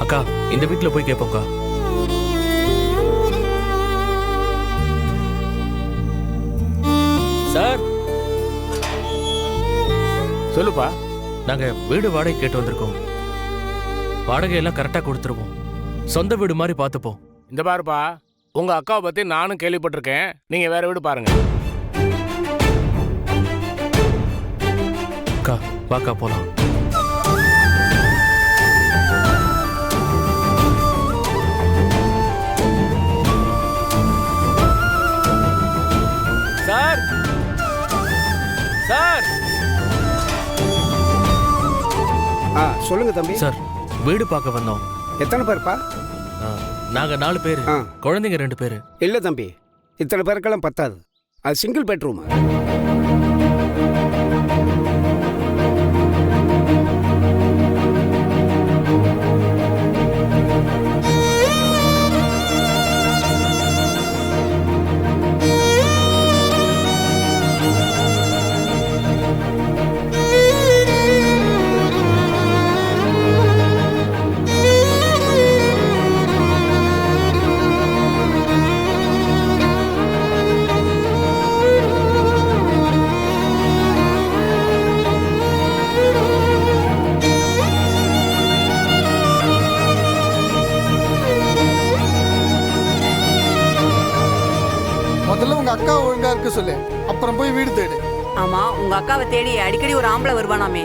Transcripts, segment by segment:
அக்கா இந்த வீட்டுல போய் கேட்போம்க்கா. சார் சொல்லுப்பா. நாங்க வீடு வாடகை கேட்டு வந்திருக்கோம். வாடகை எல்லாம் கரெக்டா கொடுத்துருவோம். சொந்த வீடு மாதிரி பார்த்துப்போம். இந்த பாருப்பா, உங்க அக்காவை பத்தி நானும் கேள்விப்பட்டிருக்கேன். நீங்க வேற வீடு பாருங்க. அக்கா வாக்கா போலாம். சார் சார் சொல்லுங்க தம்பி. சார் வீடு பார்க்க வந்தோம். எத்தனை பேர்ப்பா? நாங்க 4 பேர், குழந்தைங்க 2 பேர். இல்லை தம்பி, இத்தனை பேருக்கெல்லாம் பத்தாது. அது சிங்கிள் பெட்ரூம். முதல்ல உங்க அக்கா ஒழுங்கா இருக்க சொல்லு, அப்புறம் போய் வீடு தேடு. ஆமா, உங்க அக்காவை தேடி அடிக்கடி ஒரு ஆம்பளை வருவானாமே.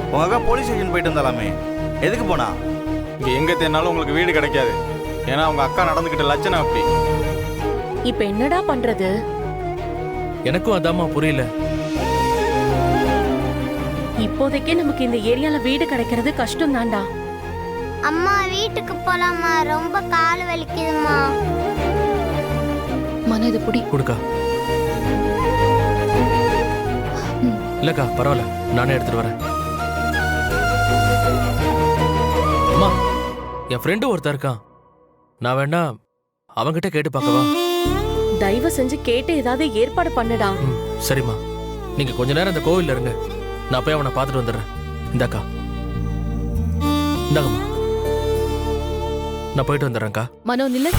உங்க அக்கா போலீஸ் ஸ்டேஷன் போயிட்டு வந்தாலாமே, எதுக்கு போனா? இங்க எங்க தேடினாலும் உங்களுக்கு வீடு கிடைக்காது. ஏன்னா உங்க அக்கா நடந்துகிட்ட லட்சணம் அப்படி. இப்ப என்னடா பண்றது? எனக்கும் அதாம்மா புரியல. இப்போதைக்கே நமக்கு இந்த ஏரியால வீடு கிடைக்கிறது கஷ்டம் தான்டா. அம்மா வீட்டுக்கு போலாமா? ரொம்ப கால் வலிக்குதுமா. மன இது புடி கொடுக்கா. இல்லக்கா பரவாயில்ல, நானே எடுத்துட்டு வரேன். அம்மா, என் ஃப்ரெண்டு ஒருத்தர் இருக்கான். நான் வேணா அவங்கிட்ட கேட்டு பார்க்கவா? தயவு செஞ்சு கேட்டு ஏதாவது ஏற்பாடு பண்ணுடா. சரிம்மா, நீங்க கொஞ்ச நேரம் அந்த கோவில்ல இருங்க. நான் போய் அவனை பார்த்துட்டு வந்துடுறேன். இந்தாக்கா, இந்தாங்கம்மா. நான் போயிட்டு வந்துடுறேன்க்கா. மனோ நில்ல.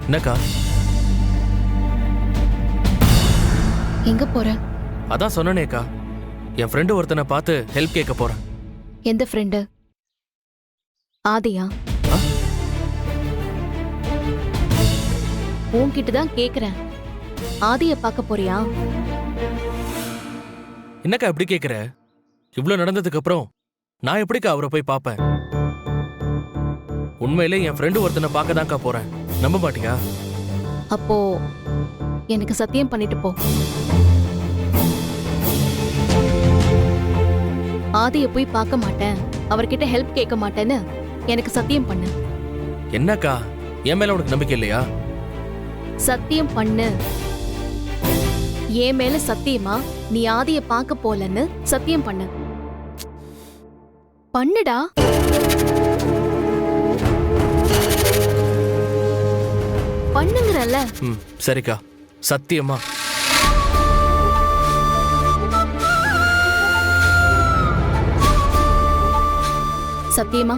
என்னக்கா? எங்க போற? அதான் சொன்னனேக்கா, என் ஃப்ரெண்டு ஒருத்தனை பார்த்து ஹெல்ப் கேட்க போறேன். எந்த ஃப்ரெண்டு? ஆதியா? உன்கிட்ட தான் கேக்குறேன். ஆதிய பார்க்க போறியா? என்னக்கா எப்படி கேக்குற? இவ்வளவு நடந்ததுக்கு அப்புறம் நான் எப்படிக்கா அவரை போய் பார்ப்பேன்? உண்மையிலே என் ஃப்ரெண்டு ஒருத்தனை பார்க்க தான்க்கா போறேன். நம்ப மாட்டியா? அப்போ எனக்கு சத்தியம் பண்ணிட்டு போ. ஆதிய போய் பார்க்க மாட்டேன், அவர்கிட்ட ஹெல்ப் கேட்க மாட்டேன்னு எனக்கு சத்தியம் பண்ணு. என்னக்கா, என் மேல உனக்கு நம்பிக்கை இல்லையா? சத்தியம் பண்ணு. என் மேல சத்தியமா நீ ஆதிய பார்க்க போலன்னு சத்தியம் பண்ணு. பண்ணுடா. பண்ணுங்கறல்ல. சரிக்கா, சத்தியமா. சத்தியமா?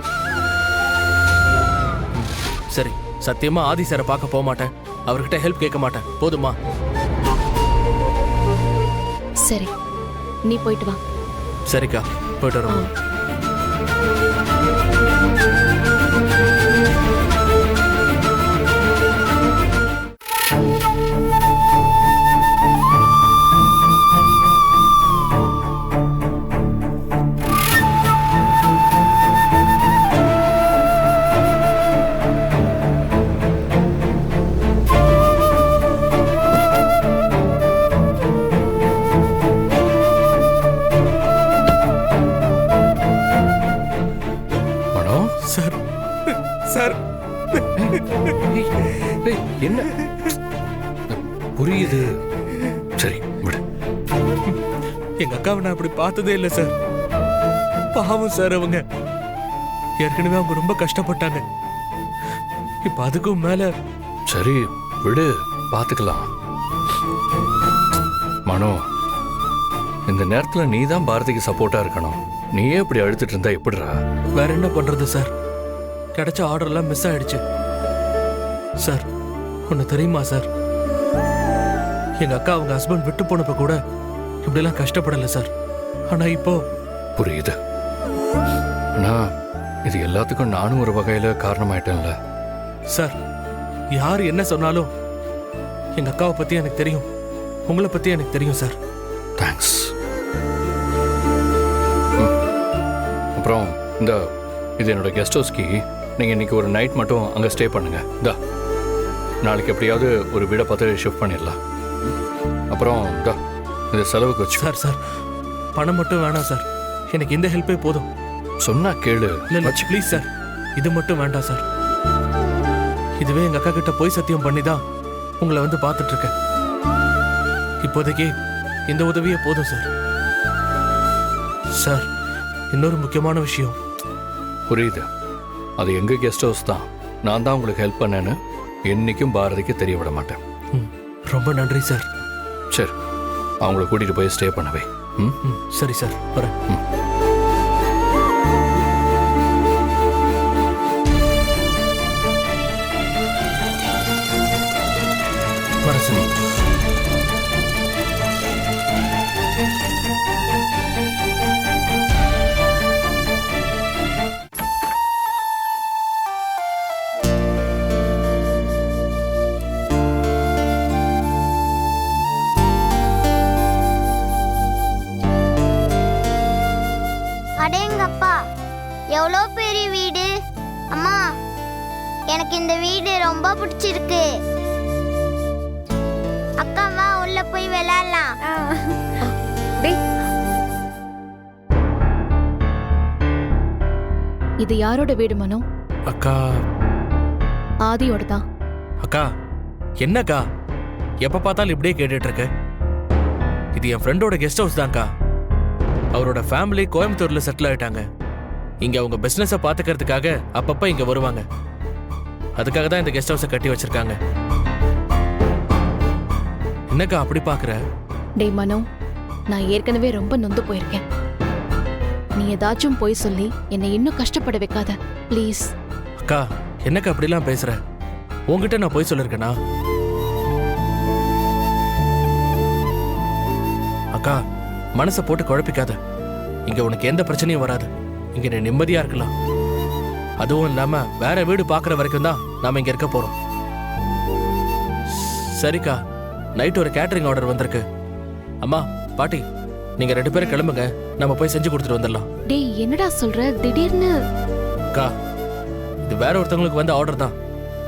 சரி, சத்தியமா ஆதி சாரை பார்க்க போக மாட்டேன், அவர்கிட்ட ஹெல்ப் கேட்க மாட்டேன். போதுமா? சரி, நீ போயிட்டு வா. சரிக்கா, போயிட்டு வரோம். சார் சார், என்ன புரியுது. சரி விடு. எங்க அக்காவை நான் அப்படி பார்த்ததே இல்லை சார். பாவம் சார், அவங்க ஏற்கனவே அவங்க ரொம்ப கஷ்டப்பட்டாங்க. இப்ப அதுக்கும் மேல. சரி விடு, பாத்துக்கலாம். மனோ, இந்த நேரத்துல நீ தான் பாரதிக்கு சப்போர்ட்டா இருக்கணும். நீயே இப்படி அழுத்துட்டு இருந்தா எப்படிடா? வேற என்ன பண்றது சார்? கிடைச்ச ஆர்டர்லாம் மிஸ் ஆயிடுச்சு சார். ஒன்று தெரியுமா சார், எங்க அக்கா அவங்க ஹஸ்பண்ட் விட்டு போனப்ப கூட இப்படிலாம் கஷ்டப்படலை சார். ஆனா இப்போ புரியுது. ஆனா இது எல்லாத்துக்கும் நானும் ஒரு வகையில காரணமாயிட்டேன்ல சார். யார் என்ன சொன்னாலும் எங்க அக்காவை பத்தி எனக்கு தெரியும், உங்களை பத்தி எனக்கு தெரியும் சார். தேங்க்ஸ். அப்புறம் இது என்னோட கெஸ்ட் ஹவுஸ்க்கு நீங்கள் இன்னைக்கு ஒரு நைட் மட்டும் அங்கே ஸ்டே பண்ணுங்க. நாளைக்கு எப்படியாவது ஒரு வீடை பார்த்து ஷிஃப்ட் பண்ணிடலாம். அப்புறம் இந்த செலவுக்கு வச்சு சார் பணம் மட்டும் வேணாம் சார், எனக்கு இந்த ஹெல்ப்பே போதும். சொன்னா கேளு. இல்லை ப்ளீஸ் சார், இது மட்டும் வேண்டாம் சார். இதுவே எங்க அக்கா கிட்ட போய் சத்தியம் பண்ணி தான் உங்களை வந்து பார்த்துட்டு இருக்கேன். இப்போதைக்கு இந்த உதவியே போதும் சார். சார், இன்னொரு முக்கியமான விஷயம். புரியுது. அது எங்க கெஸ்ட் ஹவுஸ் தான். நான் தான் உங்களுக்கு ஹெல்ப் பண்ணேன்னு என்னைக்கும் பாரதிக்கு தெரிய விட மாட்டேன். ரொம்ப நன்றி சார். சரி, அவங்கள கூட்டிட்டு போய் ஸ்டே பண்ணவே. சரி சார், வரேன். வரேன் சார். அடேங்கப்பா, எவ்வளோ பெரிய வீடு. அம்மா, எனக்கு இந்த வீடு ரொம்ப பிடிச்சிருக்கு. அக்காவா உள்ள போய் விளையாடலாம். இது யாரோட வீடு மனோ? அக்கா. ஆதியோட தான். அக்கா, என்னக்கா எப்ப பார்த்தாலும் இப்படியே கேட்டுட்டு இருக்க? இது என் ஃப்ரெண்டோட கெஸ்ட் ஹவுஸ் தான்க்கா. அவரோட ஃபேமிலி கோயம்புத்தூர்ல செட்டில் ஆயிட்டாங்க. இங்க அவங்க பிசினஸை பாத்துக்கிறதுக்காக அப்பப்ப இங்க வருவாங்க. அதுக்காக தான் இந்த கெஸ்ட் ஹவுஸை கட்டி வச்சிருக்காங்க. என்னக்கா அப்படி பாக்குற? டேய் மனோ, நான் ஏற்கனவே ரொம்ப நொந்து போயிருக்கேன். நீ ஏதாச்சும் போய் சொல்லி என்னை இன்னும் கஷ்டப்பட வைக்காத ப்ளீஸ். அக்கா, என்னக்கா அப்படிலாம் பேசுற? உன்கிட்ட நான் போய் சொல்லிருக்கேனா? அக்கா, மனசை போட்டு குழப்பிக்காத. இங்க உனக்கு எந்த பிரச்சனையும் வராது. இங்க நீ நிம்மதியா இருக்கலாம். அதுவும் இல்லாம வேற வீடு பாக்குற வரைக்கும் தான் நாம இங்க இருக்க போறோம். சரிக்கா, நைட் ஒரு கேட்டரிங் ஆர்டர் வந்திருக்கு. அம்மா, பாட்டி, நீங்க 2 பேரும் கிளம்புங்க, நம்ம போய் செஞ்சு கொடுத்துட்டு வந்துடலாம். டேய், என்னடா சொல்ற திடீர்னு? அக்கா, இது வேற ஒருத்தவங்களுக்கு வந்த ஆர்டர் தான்.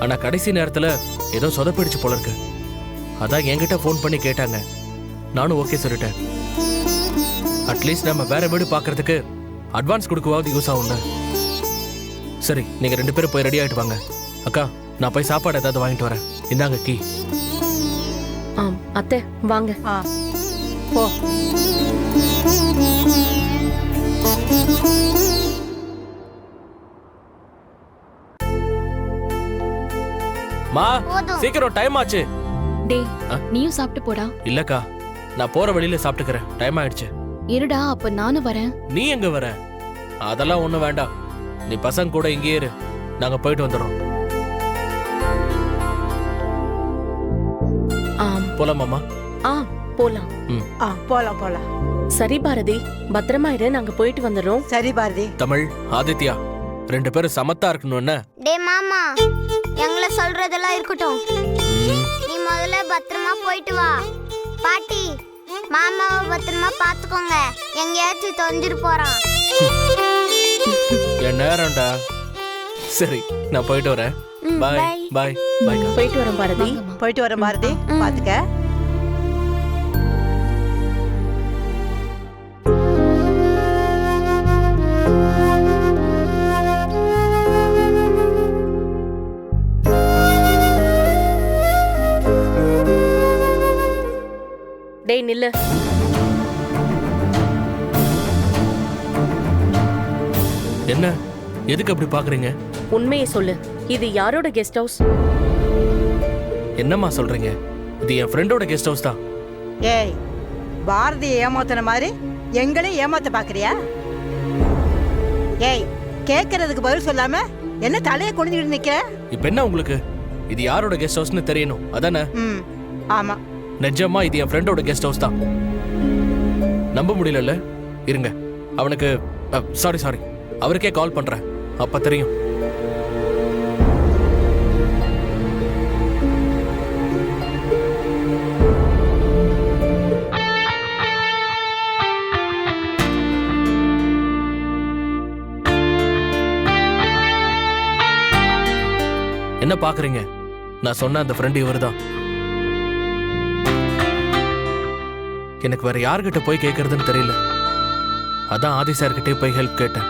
ஆனா கடைசி நேரத்துல ஏதோ சொதப்பிடுச்சு போல இருக்கு. அதான் என்கிட்ட ஃபோன் பண்ணி கேட்டாங்க. நானும் ஓகே சொல்லிட்டேன். அட்லீஸ்ட் நம்ம வேற வீடு பார்க்கறதுக்கு அட்வான்ஸ் கொடுக்கவாவது யூஸ் ஆகும்ல. சரி, நீங்க 2 பேரும் போய் ரெடி ஆயிட்டு வாங்க. அக்கா, நான் போய் சாப்பாடு ஏதாவது வாங்கிட்டு வரேன். இந்தாங்க கீ. அத்தை வாங்க. போ. மா, போதும். சீக்கிரம் டைம் ஆச்சு. டேய், நீயும் சாப்பிட்டு போடா. இல்லக்கா, நான் போற வழியில சாப்பிட்டுக்கிறேன். டைம் ஆயிடுச்சு. இருடா, அப்ப நானும் வரேன். நீ எங்க வர? அதெல்லாம் ஒண்ணும் வேண்டாம். நீ பசங்க கூட இங்கே இரு, நாங்க போயிட்டு வந்துடுறோம். போலாமாமா? போலாம். போலாம் போலாம். சரி பாரதி, பத்திரமா இரு, நாங்க போயிட்டு வந்துடுறோம். சரி பாரதி. தமிழ், ஆதித்யா, 2 பேரும் சமத்தா இருக்கணும். என்ன? டே மாமா, எங்களை சொல்றதெல்லாம் இருக்கட்டும். நீ முதல்ல பத்திரமா போயிட்டு வா. பாட்டி, மாமாவை பத்திரமா பாத்துக்கோங்க. எங்கேயாச்சும் தொலைஞ்சிட்டு போறான். என் நேரம்டா. சரி, நான் போயிட்டு வரேன். பாய் பாய் பாய். போயிட்டு வரோம் பாரதி. போயிட்டு வரேன் பாரதி, பாத்துக்க. டேய் நில்லு. என்ன, எதுக்கு அப்படி பாக்குறீங்க? உண்மையை சொல்லு, இது யாரோட கெஸ்ட் ஹவுஸ்? என்னம்மா சொல்றீங்க? இது என் ஃப்ரெண்டோட கெஸ்ட் ஹவுஸ் தான். ஏய், பாரதியை ஏமாத்தின மாதிரி எங்களையும் ஏமாத்த பாக்குறியா? ஏய் கேட்கறதுக்கு பதில் சொல்லாம என்ன தலையை குனிஞ்சுக்கிட்டு நிக்கிற? இப்ப என்ன உங்களுக்கு? இது யாரோட கெஸ்ட் ஹவுஸ்னு தெரியணும் அதானே? ம் ஆமா. நிஜமா இது என் ஃப்ரெண்டோட கெஸ்ட் ஹவுஸ் தான். நம்ப முடியல. இருங்க, அவனுக்கு சாரி அவருக்கே கால் பண்றேன், அப்ப தெரியும். என்ன பாக்குறீங்க? நான் சொன்ன அந்த ஃப்ரெண்ட் இவர்தான். எனக்கு வேற யார்கிட்ட போய் கேட்கறதுன்னு தெரியல. அதான் ஆதி சார்கிட்டே போய் ஹெல்ப் கேட்டேன்.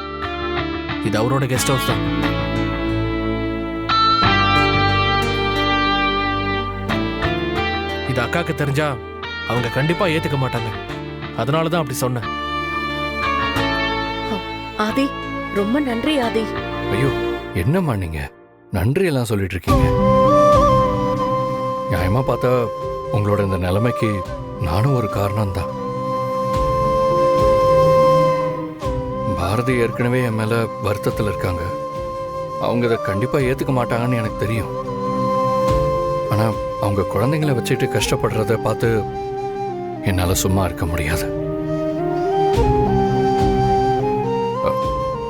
இது அவரோட கெஸ்ட் ஹவுஸ் தான். இது அக்காக்கு தெரிஞ்சா அவங்க கண்டிப்பா ஏத்துக்க மாட்டாங்க. அதனாலதான் அப்படி சொன்னேன். ஆதி, ரொம்ப நன்றி ஆதி. ஐயோ, என்னம்மா நீங்க நன்றி எல்லாம் சொல்லிட்டு இருக்கீங்க? நியாயமா பார்த்தா உங்களோட இந்த நிலைமைக்கு நானும் ஒரு காரணம் தான். பாரதி ஏற்கனவே என் மேல வருத்தத்தில் இருக்காங்க. அவங்க இதை கண்டிப்பா ஏத்துக்க மாட்டாங்கன்னு எனக்கு தெரியும். ஆனா அவங்க குழந்தைங்களை வச்சுட்டு கஷ்டப்படுறத பார்த்து என்னால சும்மா இருக்க முடியாது.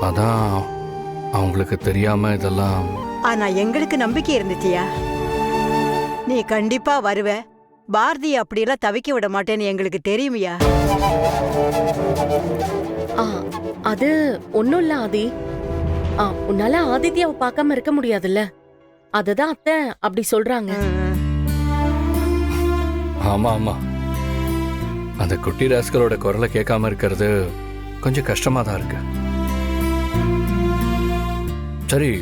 அதான் அவங்களுக்கு தெரியாம இதெல்லாம். ஆனா எங்களுக்கு நம்பிக்கை இருந்துச்சியா, நீ கண்டிப்பா வருவ. பாரதி அப்படியெல்லாம் தவிக்க விட மாட்டேன்னு எங்களுக்கு தெரியுமியா. அது ஒன்னும் இல்ல ஆதி. உன்னால ஆதித்யாவை பார்க்காம இருக்க முடியாதுல்ல, அதுதான் அத்தை அப்படி சொல்றாங்க. ஆமா ஆமா, அந்த குட்டி ராஸ்களோட குரலை கேட்காம இருக்கிறது கொஞ்சம் கஷ்டமா தான் இருக்கு. சரி,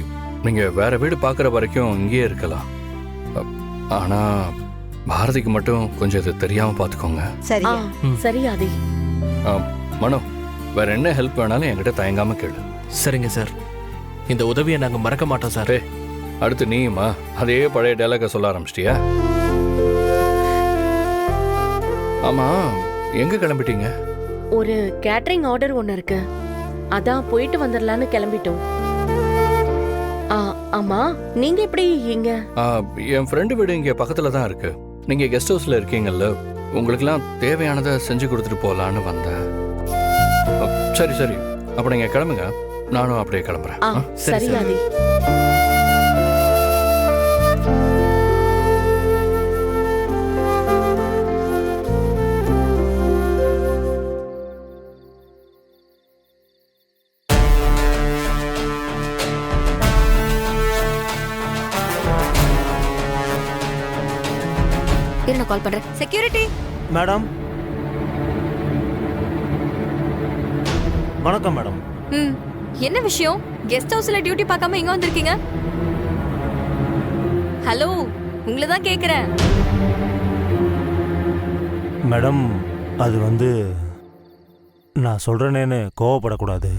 நீங்க வேற வீடு பார்க்குற வரைக்கும் இங்கேயே இருக்கலாம். ஆனா பாரதிக்கு மட்டும் கொஞ்சம் இது தெரியாம பார்த்துக்கோங்க. சரி ஆதி. மனோ, வேற என்ன ஹெல்ப் வேணாலும் என்கிட்ட தயங்காம கேளு. சரிங்க சார், இந்த உதவியை நாங்க மறக்க மாட்டோம் சார். அடுத்து நீயுமா அதே பழைய டைலாக சொல்ல ஆரம்பிச்சிட்டியா? ஆமா, எங்க கிளம்பிட்டீங்க? ஒரு கேட்டரிங் ஆர்டர் ஒன்னு இருக்கு, அதான் போயிட்டு வந்துடலான்னு கிளம்பிட்டோம். ஆமா, நீங்க எப்படி இங்க? என் ஃப்ரெண்டு வீடு இங்க பக்கத்துல தான் இருக்கு. நீங்க கெஸ்ட் ஹவுஸ்ல இருக்கீங்கல்ல, உங்களுக்குலாம் தேவையானதை செஞ்சு கொடுத்துட்டு போலான்னு வந்தேன். சரி சரி, அப்ப நீங்க கிளம்புங்க, நானும் அப்படியே கிளம்புறேன். சரி ஆதி. கால் பண்றேன். Security madam. வணக்கம் மேடம். என்ன விஷயம்? கெஸ்ட் ஹவுஸ்ல டியூட்டி பார்க்காம எங்க வந்திருக்கீங்க? ஹலோ, உங்களை தான் கேக்குறேன். மேடம், அது நான் சொல்றேனேன்னு கோவப்படக்கூடாது.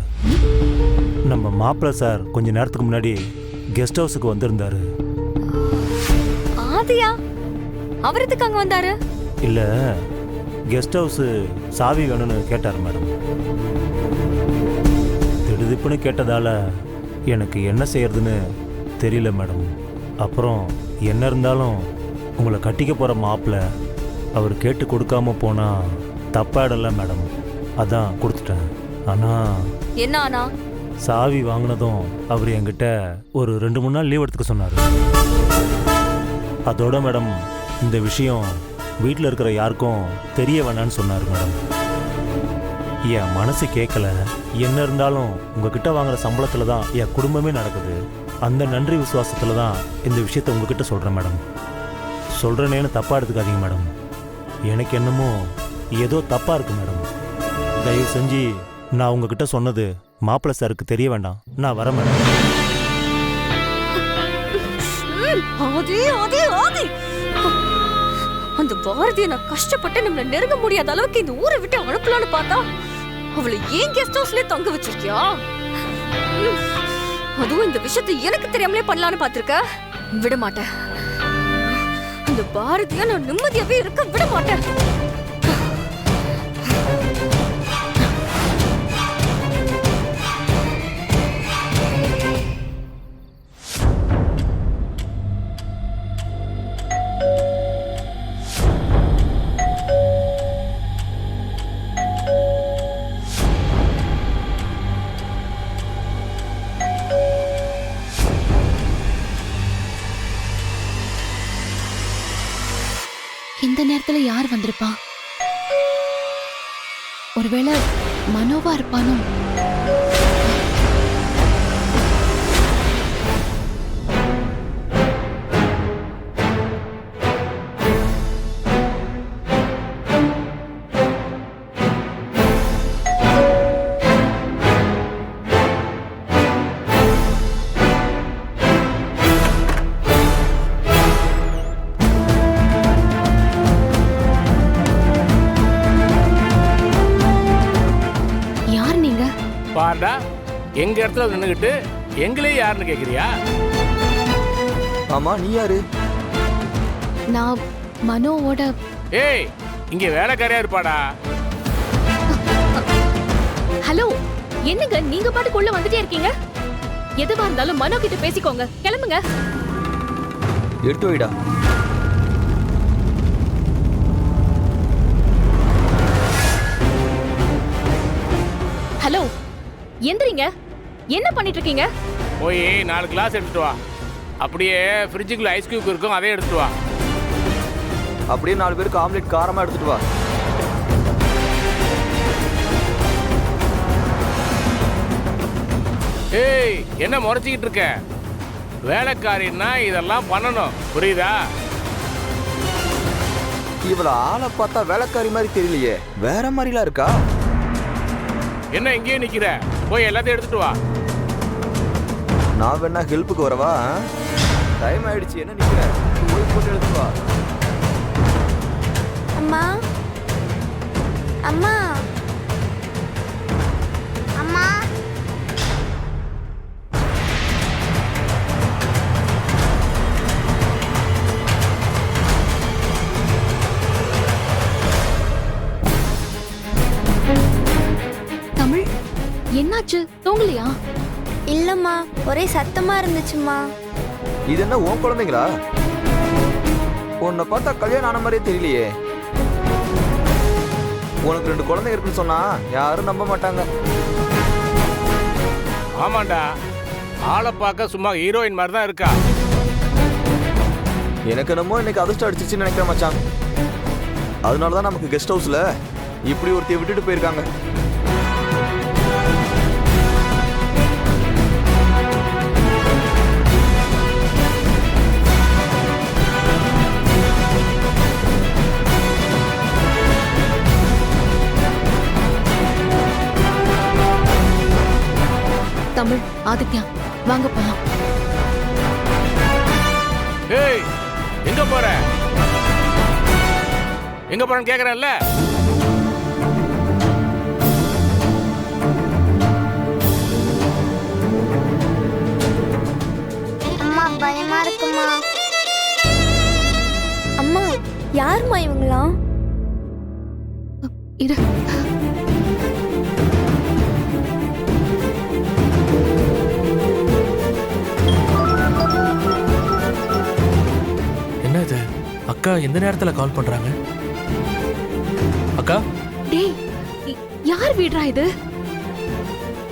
நம்ம மாப்பிள்ள சார் கொஞ்ச நேரத்துக்கு முன்னாடி கெஸ்ட் ஹவுஸுக்கு வந்திருந்தாரு. ஆதியா? அவர் எதுக்கு அங்க வந்தாரு? இல்ல, கெஸ்ட் ஹவுஸ் சாவி வேணும்னு கேட்டார் மேடம். திடுதிப்புன்னு கேட்டதால எனக்கு என்ன செய்யறதுன்னு தெரியல மேடம். அப்புறம் என்ன இருந்தாலும் உங்களை கட்டிக்க போற மாப்பிள்ள அவர் கேட்டு கொடுக்காம போனா தப்பாயிடல மேடம், அதான் கொடுத்துட்டேன். ஆனா என்ன ஆனா? சாவி வாங்கினதும் அவர் என்கிட்ட ஒரு 2-3 நாள் லீவ் எடுத்துக்க சொன்னார். அதோட மேடம், இந்த விஷயம் வீட்டில் இருக்கிற யாருக்கும் தெரிய வேணான்னு சொன்னார் மேடம். என் மனசு கேட்கல. என்ன இருந்தாலும் உங்ககிட்ட வாங்குற சம்பளத்தில் தான் என் குடும்பமே நடக்குது. அந்த நன்றி விசுவாசத்தில் தான் இந்த விஷயத்தை உங்ககிட்ட சொல்கிறேன் மேடம். சொல்கிறேனேன்னு தப்பாக எடுத்துக்காதீங்க மேடம். எனக்கு என்னமோ ஏதோ தப்பாக இருக்கு மேடம். தயவு செஞ்சு நான் உங்ககிட்ட சொன்னது மாப்பிள்ளை சாருக்கு தெரிய வேண்டாம். நான் வரேன் மேடம். அந்த பாரதியை நான் கஷ்டப்பட்டு நம்மள நெருங்க முடியாத அளவுக்கு இந்த ஊரை விட்டு அனுப்பலான்னு பார்த்தா அவளை ஏன் கெஸ்ட் ஹவுஸ்ல தங்க வச்சிருக்கியா? அதுவும் இந்த விஷயத்தை எனக்கு தெரியாமலே பண்ணலான்னு பாத்திருக்க. விட மாட்டேன். அந்த பாரதியை நான் நிம்மதியாவே இருக்க விட மாட்டேன். இந்த நேரத்துல யார் வந்திருப்பா? ஒருவேளை மனோவா இருப்பானோ? பாருடா, எங்க இடத்துல நின்னுகிட்டு எங்களே யாருன்னு கேக்குறியா? ஆமா, நீ யாரு? நான் மனோவோட. ஏய், இங்க வேலைக்காரியா இருப்பாடா. ஹலோ, என்னங்க நீங்க பாட்டுக்குள்ள வந்துட்டே இருக்கீங்க? எதுவா இருந்தாலும் மனோ கிட்ட பேசிக்கோங்க. கிளம்புங்க. எடுத்து வைடா. ஹலோ, எந்திரிங்க. என்ன பண்ணிட்டு இருக்கீங்க? போய் 4 கிளாஸ் எடுத்துட்டு வா. அப்படியே ஃப்ரிட்ஜுக்குள்ள ஐஸ் கியூப் இருக்கும், அதே எடுத்துட்டு வா. அப்படியே 4 பேருக்கு ஆம்லெட் காரமா எடுத்துட்டு வா. ஏய், என்ன முறைச்சிக்கிட்டு இருக்க? வேலைக்காரின்னா இதெல்லாம் பண்ணணும், புரியுதா? இவள ஆளை பார்த்தா வேலைக்காரி மாதிரி தெரியலையே, வேற மாதிரிலாம் இருக்கா? என்ன இங்கேயே நிக்கிற? போய் எல்லாத்தையும் எடுத்துட்டு வா. நான் வேணா ஹெல்ப்புக்கு வரவா? டைம் ஆயிடுச்சு, என்ன நிக்கிற? போய் போட்டு எடுத்துட்டு வா. அம்மா, அம்மா, அம்மா. தமிழ், என்னாச்சு? தூங்கலையா? இல்லம்மா, ஒரே சத்தமா இருந்துச்சுமா. இது என்ன உன் குழந்தைங்களா? உன்னை பார்த்தா கல்யாணம் ஆன மாதிரியே தெரியலையே. உனக்கு 2 குழந்தைங்க இருக்குன்னு சொன்னா யாரும் நம்ப மாட்டாங்க. ஆமாண்டா, ஆளை பார்க்க சும்மா ஹீரோயின் மாதிரி தான் இருக்கா. எனக்கு என்னமோ இன்னைக்கு அதிர்ஷ்டம் அடிச்சிச்சுன்னு நினைக்கிறேன் மச்சான். அதனாலதான் நமக்கு கெஸ்ட் ஹவுஸ்ல இப்படி ஒருத்தைய விட்டுட்டு போயிருக்காங்க. தமிழ், ஆதித்யா, வாங்க போலாம். ஏய், எங்க போற? எங்க போறன்னு கேக்குறேன்ல. அம்மா, பயமா இருக்குமா? அம்மா, யாரும்மா இவங்களாம்? இரு. என்னது? அக்கா எந்த நேரத்துல கால் பண்றாங்க? அக்கா? டேய், யார் வீடுறா இது?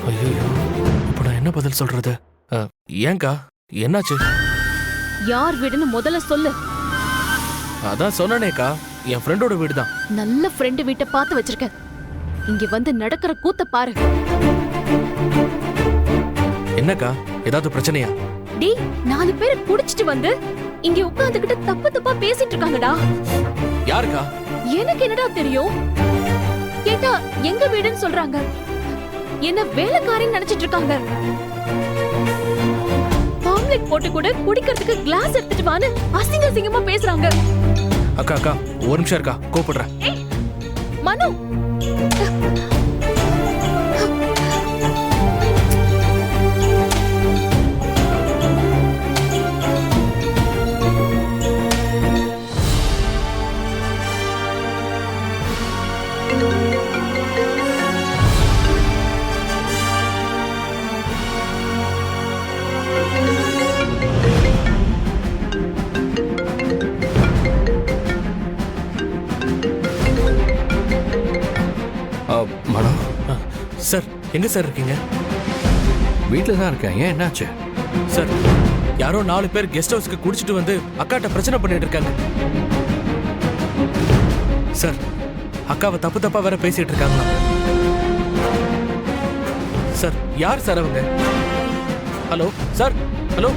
ஐயோ, இப்போ நான் என்ன பதில் சொல்றது? ஏங்கா, என்னாச்சு? யார் வீடுன்னு முதல்ல சொல்லு. அதான் சொன்னனேக்கா, என் ஃப்ரெண்டோட வீடு தான். நல்ல ஃப்ரெண்டு வீட்டை பார்த்து வச்சிருக்க. இங்க வந்து நடக்கிற கூத்த பாரு. என்னக்கா, ஏதாவது பிரச்சனையா? டேய், 4 பேர் குடிச்சிட்டு வந்து இங்க உட்கார்ந்துகிட்டு தப்பு தப்பா பேசிட்டு இருக்காங்கடா. யாருக்கா? எனக்கு என்னடா தெரியும்? கேட்டா எங்க வீடுன்னு சொல்றாங்க. என்ன வேலைக்காரின்னு நினைச்சிட்டு இருக்காங்க. ஆம்லெட் போட்டு கூட குடிக்கிறதுக்கு கிளாஸ் எடுத்துட்டு வான்னு அசிங்க அசிங்கமா பேசுறாங்க. அக்கா அக்கா, ஒரு நிமிஷம் இருக்கா, கூப்பிடுறேன். மனு, மனோ, சார், எங்க சார் இருக்கீங்க? வீட்டில் தான் இருக்கேன். ஏன், என்னாச்சு? சார், யாரோ 4 பேர் கெஸ்ட் ஹவுஸ்க்கு குடிச்சிட்டு வந்து அக்காட்ட பிரச்சனை பண்ணிட்டு இருக்காங்க. சார் அக்காவை தப்பு தப்பா வேற பேசிட்டு இருக்காங்களா? சார் யார் சார் அவங்க? Hello sir, hello.